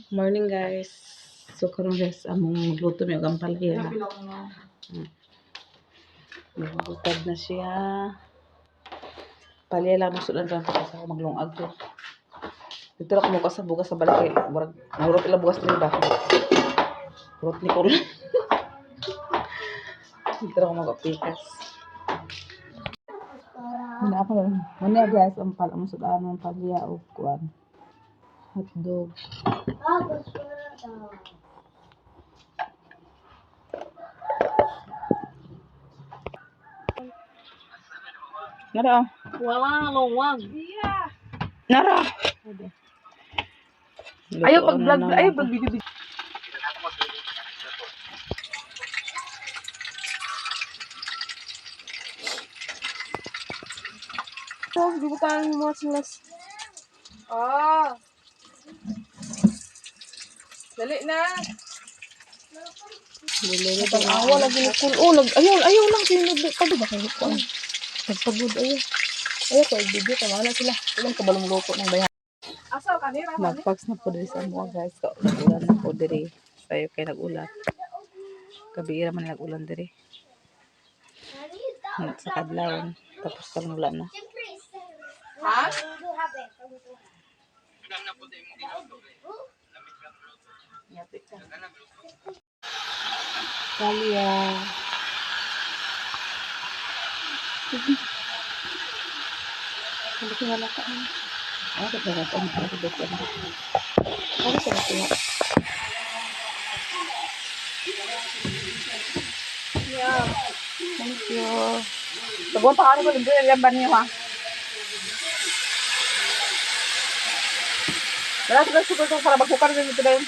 Morning guys. So karon guys among magluto mi og ampalaya na. Nagutad na siya. Palaya lang mo sudan kan sa ako maglungag to. Dito ako mo sa bugas sa balay. Murag nahurot ila bugas diri ba. Rot ni ko. Dito ako magapikas. Muna guys ang sudan ng palaya og kuan. Hotdog. Nara. Wala luwag. Nara. Ayaw pag-vlog, ayaw pag-video. So, di ko tayo mga silas. Dali na. Awa lagi ni cool. Ayaw lang sinubli ka ba kayo ko. Pagpagod ayaw. Ayaw ko video tama na sila. Ilang kabalong loko ng bayan. Asa kanira man. Nagpags na po diri sa mga guys. Kaulan na po diri. Sayo kay nag-ulat. Kabira man nag-ulan diri. Sa kadlawon. Tapos kalang wala na. Ha? Talia. Hindi ko wala ka. Ako ba ito? Ako ba ito? Ako sa ito. Yeah. Thank you. Tagwan pa kami ko libre yung ban niyo ha. Wala sugar to para magkukar din ito dayon.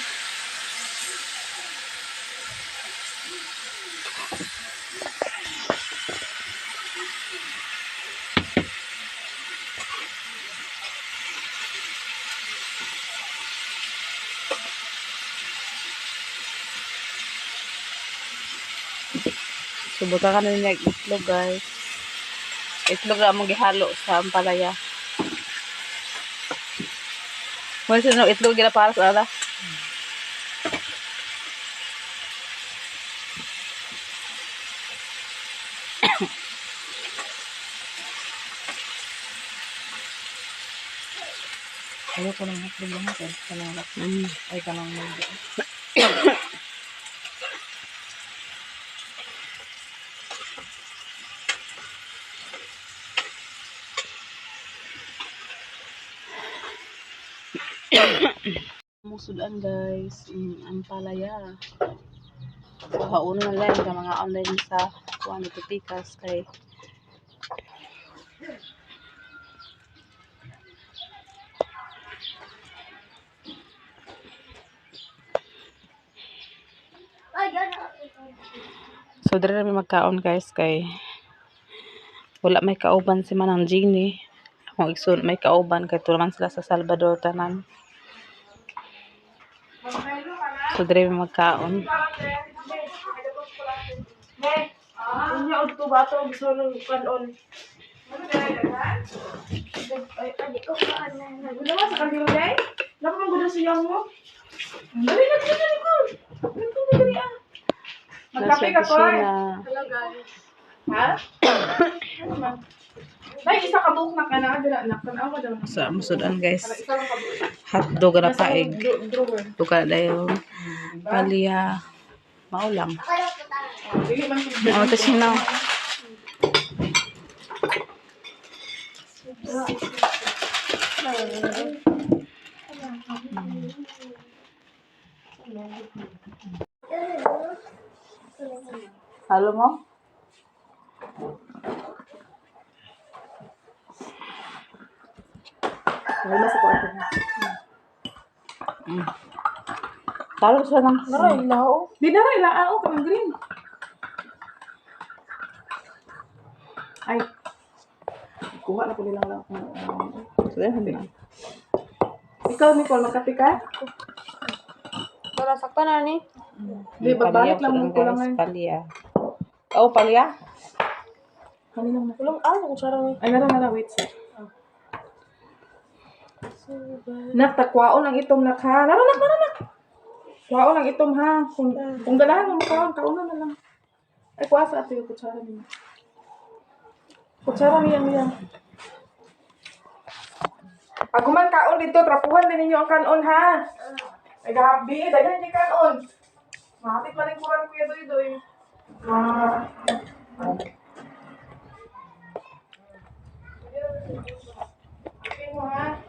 Subukan ka na niya itlog guys. Itlog na mong gihalo sa ampalaya. Muna sila ng itlog gila para sa ala. Ayaw ko ng itlog lang natin. Ay, kanang nagdi. Musudan guys, ang palaya. So, hauna lang ka mga online sa kuwan ito pikas kay so dere na may magkaon guys kay wala may kauban si Manang Jeannie. Akong igsoon may kauban kay tulaman sila sa Salvador tanan. So dere may magkaon. Unya udto bato gusto nang kanon. Ay ko kaan na. Wala sa kanila day. Napang gusto siya mo. Dali na ko. Dali ah. Magkape ka ko. Hello guys. Ha? Nay isa ka buok na kana dala na kan daw. Sa musudan guys. Hotdog na paig. Tuka dayo. Palya. Maulang. Oh, tas sinaw. Halo mo? Wala sa kwarto. Talo siya ng Naray lao. Di naray lao kamang green. Ay. Kuha na ko nilang lao. so sabi. Ikaw Nicole magkape ka? Wala sakta na ni. Di babalik lang mo kulangan. Palya. Oh, palya? Kanina na. Kulang ko sarang. Ay nara wait sir. Nak, takwaon ang itom nak ha. Nak. Kwaon ang itom ha. Kung ganahan mo makaon, kaunan na lang. Ay, kuha sa ato yung kutsara niya. Kutsara niya. Pag kuman kaon dito, trapuhan din ninyo ang kanon ha. Ay, gabi, daghan niya kanon. Mahapit man yung kurang kuya doy. Amping mo ha.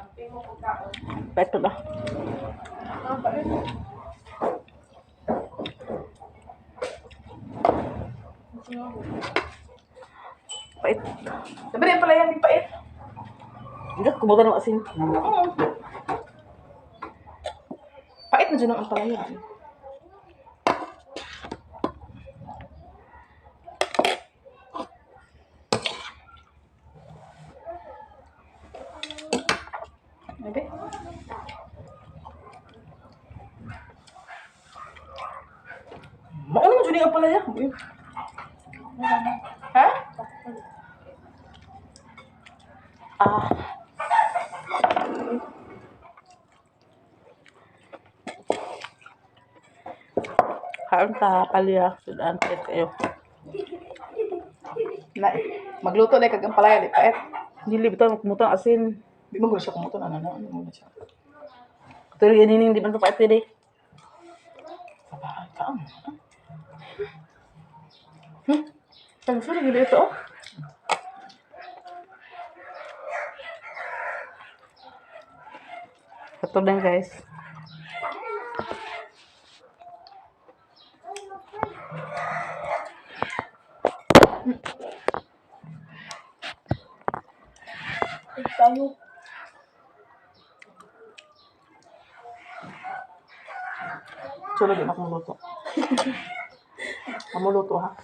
Amping mo kung kaon. Pait ba? Pait. Pait. Sabi rin pala yan, di pait. Hindi, kumutan ng asin. Oo. Pait na dyan ang ampalaya. Sabi? Mauna mo dyan ang ampalaya. Ha? Ah. Kaon ka palya. Sudaan pait kayo. Na, magluto na kagang palaya, di pait. Hindi bitaw kumutan ng asin. Di mo gusto kumuto na ano mo na siya. Pero inining di man pa pait pwede. Kaon. Tang suri gila ito. Ito din guys. Tayo. Sulo din ako maluto. Kamuluto ha.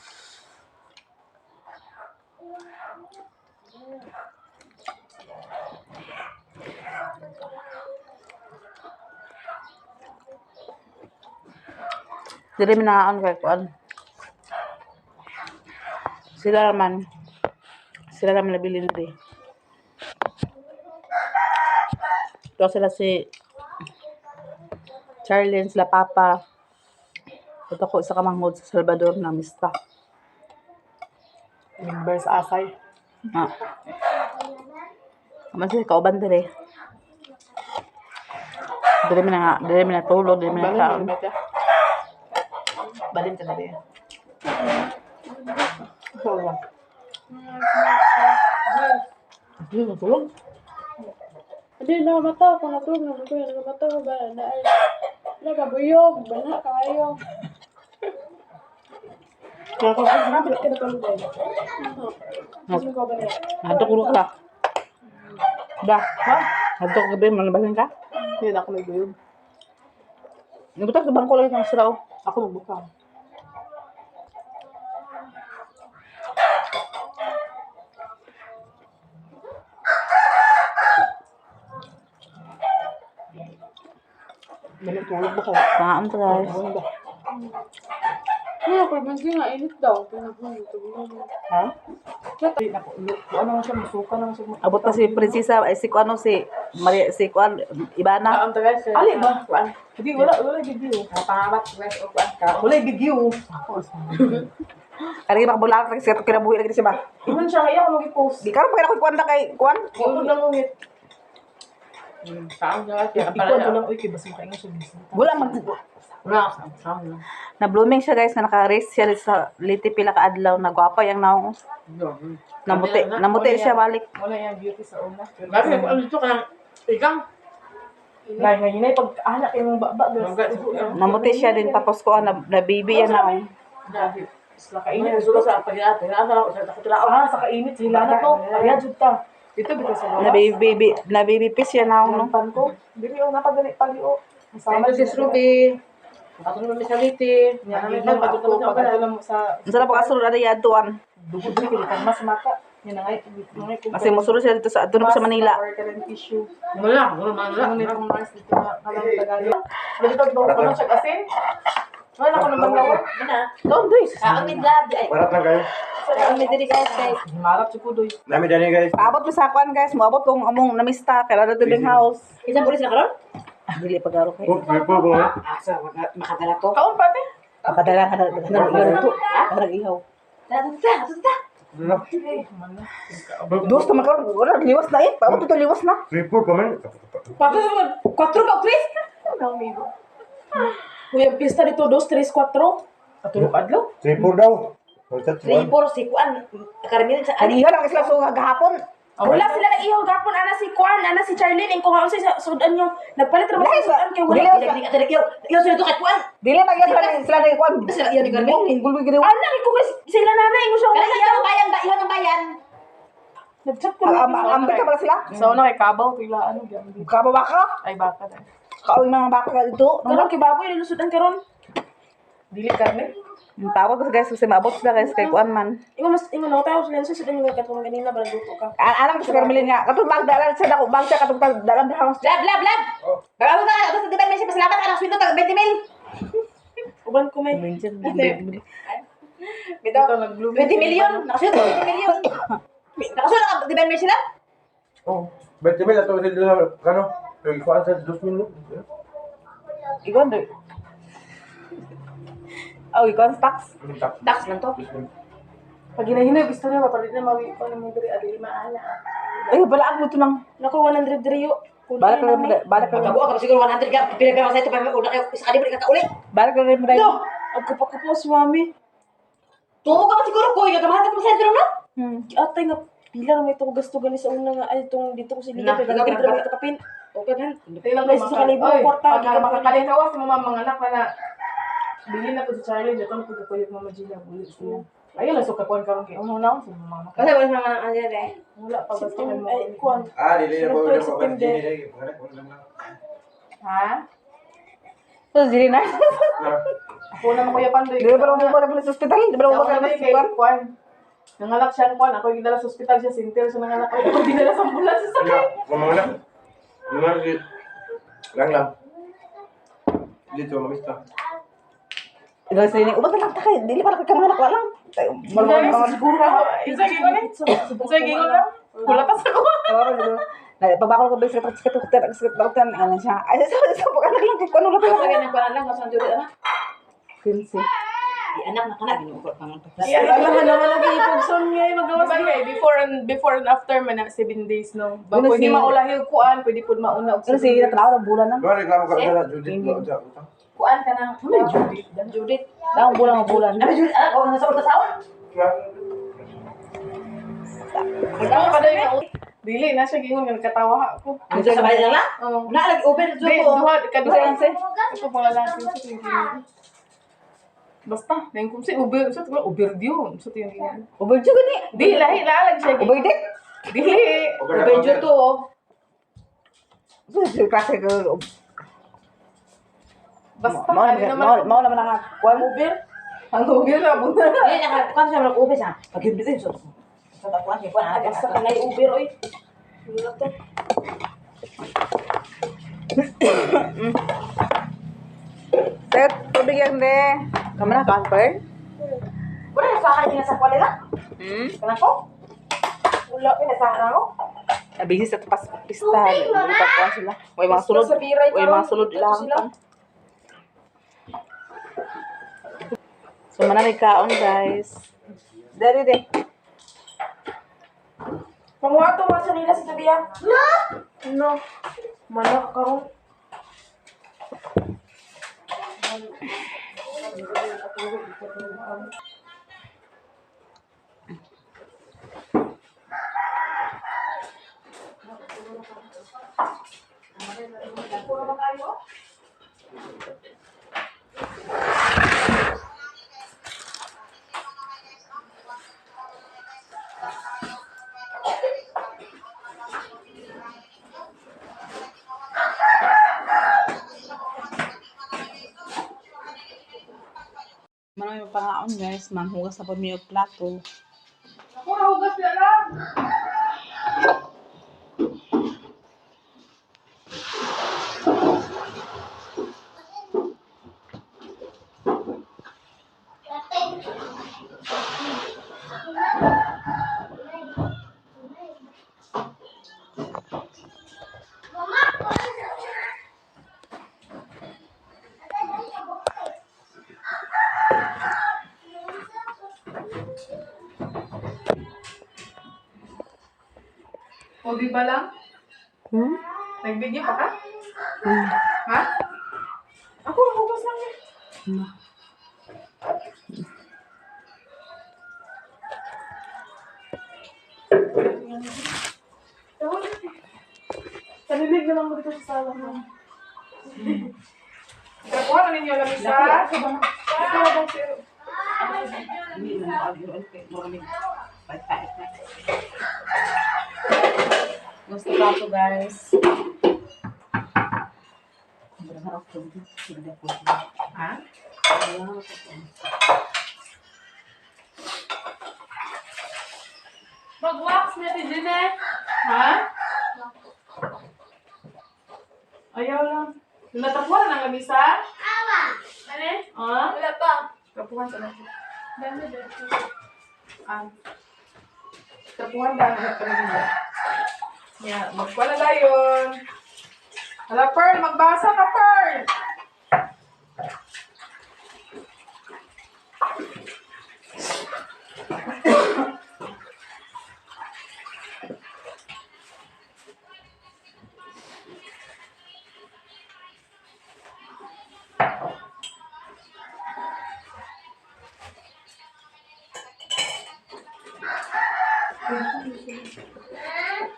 Dili mi nangaon kay kuan. Sila naman nabili nila. Ito sila si Charlene, sila Papa. Ito ko isa kamanghod sa Salvador na mista. Member sa Asay. Ah. Kaman sila kauban dire. Dili mi na tulog, dili mi na kaon. Balin ka na rin. Wala. Hindi na tulog. Hindi na mata ko natulog na ko yung mata ko ba na ay nagabuyog bana kayo. Kaya ko Bakit ka natulog ba? Ano ko ba niya? Hadto ko ka. Da, ha? hadto ko gabi malabasan ka. Hindi na ako nagbayog. Nabutak sa bangko lang kang siraw. Ako magbukang. Tulog ba kayo? Pangaam to guys. Ano ba? Ano ko man nga init daw pinagmumutulog. Ha? Hindi na ko. Ano nga siya, masuka na siya. Abot pa si Prinsesa, ay si Kuano, si Maria, si Kuan, Ibana. Ang tagal sa Ali ba? Kuan? Hindi, wala video. pangabat guys o kuan ka. Wala video. Kaya makabulat kasi ito kinabuhi lagi siya ba? Iman siya, kaya ako mag-post. Di karon pa ako Kuan na kay Kuan. Huwag lang ulit. Saan nga siya Ikaw ko lang, uy, kaya basta makaingat siya bisita. Wala mag na blooming siya guys, na naka-race siya sa liti pila ka adlaw na gwapa yang naong. Namuti siya balik. Wala yung beauty sa una. Bakit ko dito ka ikang Ngayon, ngayon ay pag-anak kayo mong baba. Namuti siya din tapos ko na baby yan naong. Sa kainit. Gusto sa pag-iate. Sa kainit. Sila na to. Kaya jud ta. Dito bito sa Na labas. baby piece yan naong no. Pan ko. Dili yung napaganit pali o. Sama si Ruby. Katulong namin sa liti. Yan ang pag-atulam mo sa Ang sarap kasulod ada yaduan. dugod ni kilikan mas mata. Yan na ngay. Kasi musulod siya dito sa doon pa sa Manila. Tissue. Wala. Ano nitong nurse dito na kalang Tagalog. Dito daw ko lang siya asin. Wala ko naman lawak. Mana? Kaon guys. Ang midlab ay. Marap lang kayo. Ang midri guys kay. Marap si Kudoy. Nami dani guys. Paabot mo sa kuan guys, moabot kong among namista kaya na dito house. Isang pulis na karon? Dili pagaro kay. Oh, triple ko nga. Asa makadala to. Kaon pati. Padala ka na to. Para ihaw. Tata. Dos ta makaron, wala liwas na eh. Paabot to liwas na. Triple ko man. Pati naman. 4 ka, 3? Ano, amigo? Kuya, pista dito, 2, 3, 4. Katulog adlaw. Triple daw. What's Three, four, si Kuan. Karamihan sa Ani lang isla so gahapon. Wala sila na ihaw gapon, ana si Kwan, ana si Charlene, ang kung sa sudan yung nagpalit naman sa sudan kay wala. Iyo sila to kay Kuan. Dili magyas sila ni kuan. Sila iyo ni Garmin. Hinggul gid. Ana ko sila nanay mo siya Kaya wala iyo ng bayan ba? Iyo ng bayan. Nagchat ko na. Ambi ka pala sila. Sa una kay Kabaw, tila ano, gambi. Kababaka. Ay, baka na. Kaoy mga baka dito. Karon kay Baboy, nilusudan karon. Dili karne. Tawag ko guys kasi maabot sila guys kay kuan man. Ingon na tayo sila sa sudan yung katong ganina para duto ka. Alam ko sa Carmelin nga, katong magdalan sa dako bang siya katong dalan sa house. Lab. Bago na, basta di ba may pasalamat ka ng sweldo tag 20 mil. Uban ko may. Bitaw, nag-blue 20 million. Nakasweldo 20 million. Nakasweldo ka, di ba may sila? Oh, 20 mil ato sila sa kano? Yung kuan sa 2 mil. Igon do. Oh, ikon stocks. Tax man to. Pag hinahinay, gusto niya, mapalit na mawi ko ng mga diri, adi maana. Ay, balaan mo to nang. Naku, 100 riyo. Balik ka Pagkabuo ka siguro 100 ka, pila ka sa ito pa una kayo isa ka di ka uli. balik ka rin mo dahil. No! Agkapakapos, mami. Tumo ka siguro ko, yung kamahan ka sa sentro no? Atay nga, pila na may itong gasto gani sa una nga, ay itong dito ko siligan, Na, pero ikaw, dito ikaw, na ito kapin. Okay, man. Kailan Guys, sa kalibo, kwarta, Pag makakalitawas mo mga anak na bili na po si Charlie, dito po ko yung mama Gina bulit siya. Ayun lang so kakuan karon kay uno na sa mga anak. Kasi wala mga ano yan eh. Wala pa basta September, mo. ay, kuwan. Dili na po September, na September. Ha? So, dili na. Ako na mo kuya Pandoy. Di ba lang mo para sa hospital? Di ba lang mo Ako na para kay sa kuan. Nanganak siya kuan, ako yung dala sa ospital siya, sintil siya nanganak ko. Ako dinala sa ambulans sa sakit. Mga anak. Lang. Dito mamista. Ilang sila ni, ubat na lang takay. Dili para kay kamana ko lang. Siguro ka. Isa gingon eh. Isa gingon lang. Wala pa sa ko. Pabakal ko ba sa sakit ano siya. Ay, sa pagkanak lang kay kuno Kasi lang. kaya nagparan lang, masang juri anak. Kinsi. Di anak na kanak, ginuukot pa nga. Alam naman ang ipugson niya, magawas Diba kay before and after man na 7 days no. Ba Ano pwede si- maulahi og kuan, pwede pud mauna og Ano si natraw ng bulan na? Ano reklamo ka sa Judith mo sa utang? Kuan ka ng Judith. Judith. Daang bulan ng bulan. Ano Judith? Anak, o nasa ultrasound? Wala pa dai ka. Dili na siya gingon nga katawa ako. Dito sa bahay lang? Oh. Na, Uber, Di, Joko. duha kaduha. Kasi, Ito pang lalaki sa tingin. Basta, nang kung si Uber, sa tuwa Uber diyon, sa tingin. ubay juga ni. Di lahi lalag siya. Ubay din. Dili. Uber Joko. So, klase ko. Basta Mau ano naman. naman ang kuan. Uber. Ang Uber na bunda. Ay, nakakuan siya mag-Uber siya. Pag-Uber din, so. So, kuan siya, kuan. Basta ka na Uber, oy. Wala to. Set, tubig yan de. Kamana camper? Wala na sa akin sa kuan nila. Kanang ko? Wala, pinasahan ako. Busy sa tapas pista. Hindi pa kuan sila. May mga sulod. Sa biray May mga sulod Ito ilang sila. pan. So, manali kaon guys. Dari de. Panguha to, masa nila sa tabiya. No! No. Mana karon. Marami pangaon guys. Manghugas sa pamiyog plato. Ako hugas na lang. O di ba lang? Hmm? Nag-video pa ka? Hmm. Ha? Ako, hugas lang eh. Hmm. Kanilig na lang mo dito sa sala mo. Kuha na ninyo lang isa. Ito ba sir? Gusto ka to guys. Ha? Mag-wax na si Jeanette. Ha? Ayaw lang. Natapuan na ng lamisa? Ano? Ha? Wala pa. Tapuan sa natin. Dami dito. Tapuan ba ang kanina? Yeah, magkuha na dayon. Hala, Pearl, magbasa ka, Pearl!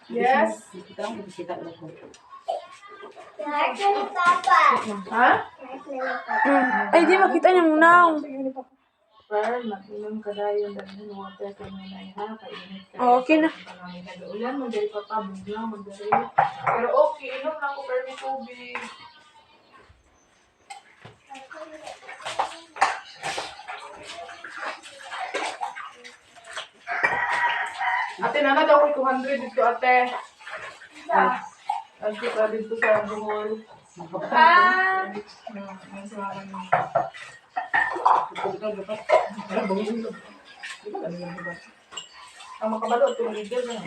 Yes? Ha? Ay, di makita niya muna. Pearl, mag-inom ka dayon dahil ng water ka na ha, kainit ka. Oh, okay na. Ulan, magdari pa pa, biglang magdari. Pero okay, inom lang ko pero may tubig. Ate, nana daw ko 200 dito, ate. Ate, ka dito sa buhol. Ang makabalo, ito ang leader na.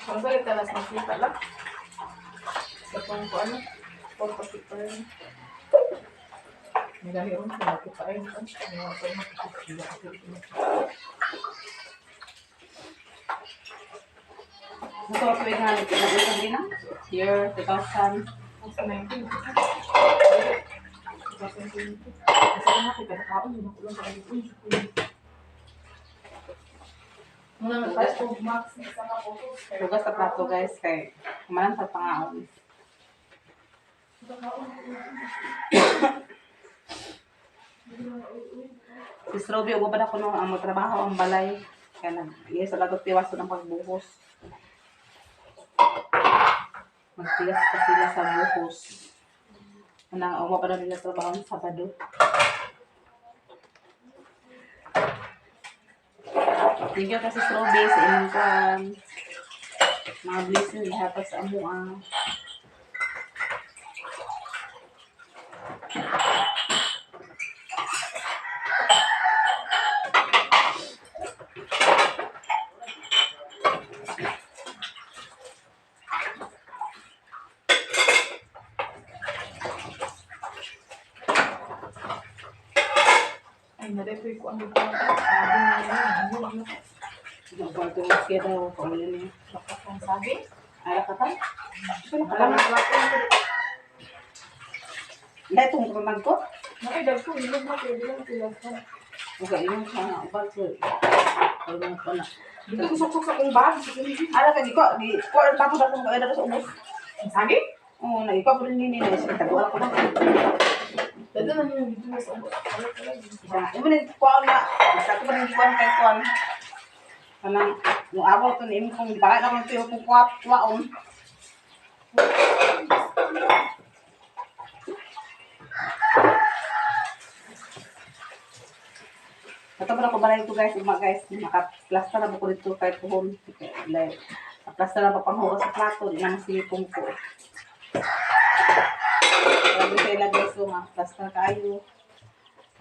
Ang salit ka nas makita lang. Sa kung ano, for paper. May dami rin sa makita ay ito. May mga pang makikita. Ito ako yung hanap ko na isang din year 2000. Ang sa 19. Sa 20. Kasi kung nakita na kaon, yun ako lang sa kanito. Muna mag-fast food max sa mga photos. Lugas sa plato guys kay kumanan sa pangaon. Si Strobe, ugo ba na ko nung ang trabaho ang balay. Kaya nag-iya sa lagot tiwas ng pagbuhos. Magtigas pa sila sa buhos. Anang uwa pa na nila trabaho ng Sabado. Thank you kasi Strobe sa inyong mga blessing ihatag sa amuang. Ay, na-refer ko ang dito. Sabi nga yun. Nagbago na siya daw kung ano niya. Lakas ang sabi. Ay, lakatan? Alam mo, lakas. Hindi, itong kamag ko. Nakidal ko, ilog na kayo. Bilang tilas ka. Okay, yun sa ubal ko. Kalungan ko na. Dito ko suksok sa kong bag. Ala ka, di ko ang tako na kung kaya na sa ubos. Ang sabi? Oo, nag-ikaw ko rin nini na siya. Tagawala ko na. Dada na niyo dito na sa ubos. Yung mga nagkuhaan na, basta ko pa rin kuhaan kay kuhaan. Kanang, yung abaw to ni Imi kong di pa kaya naman ito yung kuhaan. Ito pa na ko balay ito guys, guys, naka-plaster na ko dito kahit puhon. Naka-plaster na pa panghugas sa plato, di naman silipong ko. Sabi kayo lagay so, naka-plaster kayo.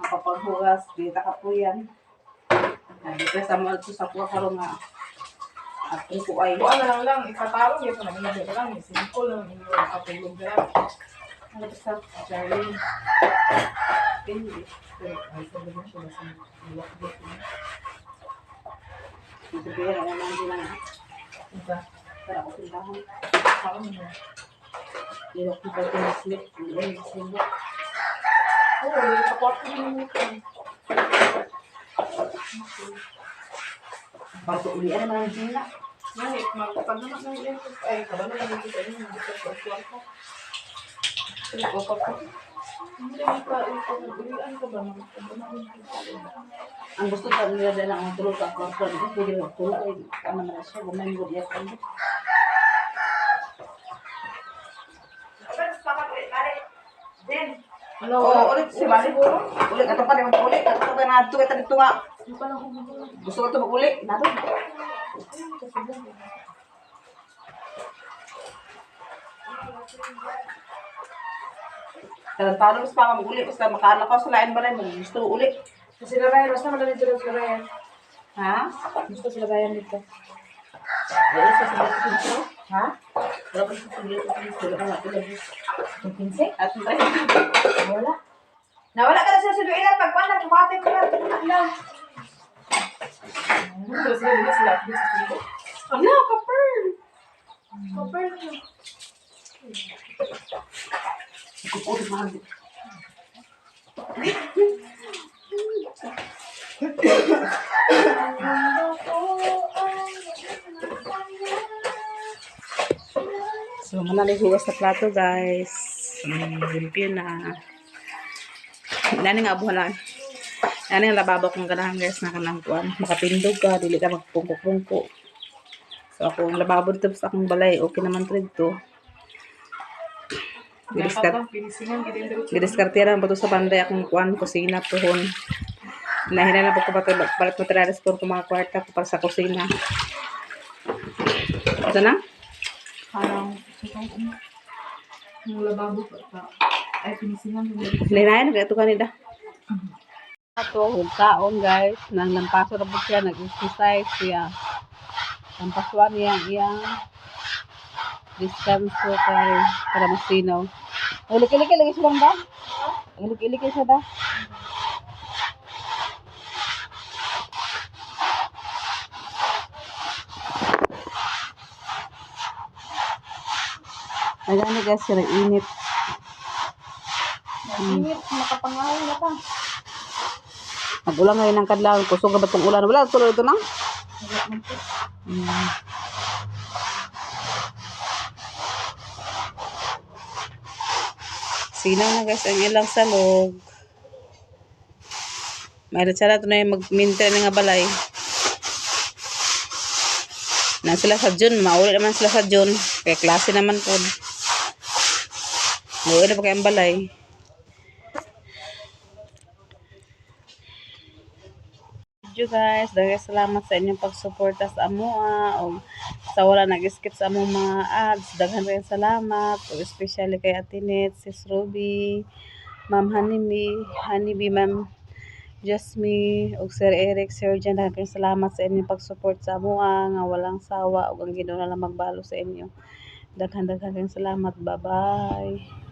Makapaghugas, dita ka po yan. Dito sa mga ito sa kuha karong nga. At ko ay, Buwan na lang, ikatarong yun. Naging lang, simple lang. Yung katulog na yan. Ano ba sa Charlie? Hindi. Ay, sabi mo siya sa ilok. Sabihin ako naman din lang. Ito. Para ako tindahan. Ako mo. Hindi ako tindahan. Hindi ako tindahan. Oo, yung kapot ko yung ito. Bago ulian naman ang Gina. Nangit, pag naman ng yan, ay, kabalo lang yung kita yun, hindi ka pagkuhan ko. Ay, kapag ko. Hindi ka, ulian ka ba? Ang gusto ko nila din ang tulog sa kwarto. Hindi pwede magtulog. Ay, ano naman siya. Gumay mo diya ka. Ano, Oo, ulit si Bali. Ulit, ato pa naman ulit. Ato pa na ito, ito nga. Gusto ko ito mag-ulit. Nato. Tarantado mas pa mag-ulit. Basta makalakaw sa lain ba rin. Gusto ko ulit. sila Ryan, basta madali dito sila Ryan. Ha? Gusto sila Ryan dito. Wala sa sabi ko dito. Ha? Wala pa sa sabi ko dito. Wala ka nga ito. Yung 15? At ang tayo. Wala. Nawala ka na sa suduilan. Pagkuhan na, kumate ko na. Ala. Gusto sila dito sila. Ala, kapal. Kapal na. Kukulit mahal. So, manalihugas sa plato, guys. Limpyo na. Nani nga abuhan lang. Nani nga lababo kong ganahan, guys, na kanang kuwan. Makapindog ka, dili ka magpungko-pungko. So, akong lababo dito sa akong balay. Okay naman ito. Gidiskartiran pa ito sa panday akong kuwan, kusina, tuhon. Nahinan na po ko palit materialis ko mga kwarta ko para sa kusina. Ito na? Parang, yung lababo pa. Ay, pinisingan yung Linayan, ito kanida. Ito, hulkaon guys. Nang lampaso na po siya, nag-exercise siya. Lampasuan niya, iyang diskanso kay para masinaw. Ilik-ilik lagi siya ba? Ilik-ilik siya ba? Ayan guys, sila init. init, makapangawin na pa. Mag-ulang ngayon ng kadlaw. Kusog na ba itong ulan? Wala, tuloy ito na. Sinaw na guys, ang ilang salog. May ratsara ito na yung mag-minter nga balay. Na sila sa June, mauli naman sila sa June. Kaya klase naman po. Mauli na pa kayang balay. Thank you guys. Dahil salamat sa inyong pagsuporta sa amoa. O sa wala nag-skip sa among mga ads. Daghan rin salamat. O especially kay Atinet, Sis Ruby, Ma'am Honeybee, Ma'am Jasmine, o Sir Eric, Sir Jan. Daghan rin salamat sa inyong pagsupport sa amoa. Nga walang sawa. O ang Ginoo na lang magbalo sa inyo. Daghan rin salamat. Bye-bye.